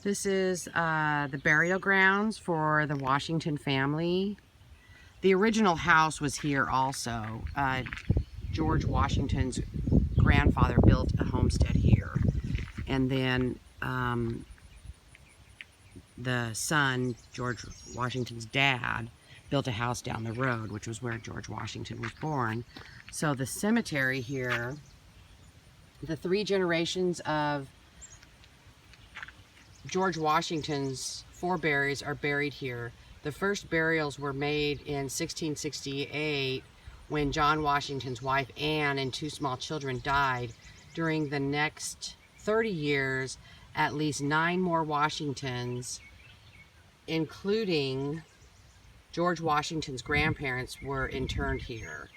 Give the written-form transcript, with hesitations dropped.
This is the burial grounds for the Washington family. The original house was here also. George Washington's grandfather built a homestead here. And then the son, George Washington's dad, built a house down the road, which was where George Washington was born. So the cemetery here, the 3 generations of George Washington's forebears are buried here. The first burials were made in 1668 when John Washington's wife Anne and 2 small children died. During the next 30 years, at least 9 more Washingtons, including George Washington's grandparents, were interned here.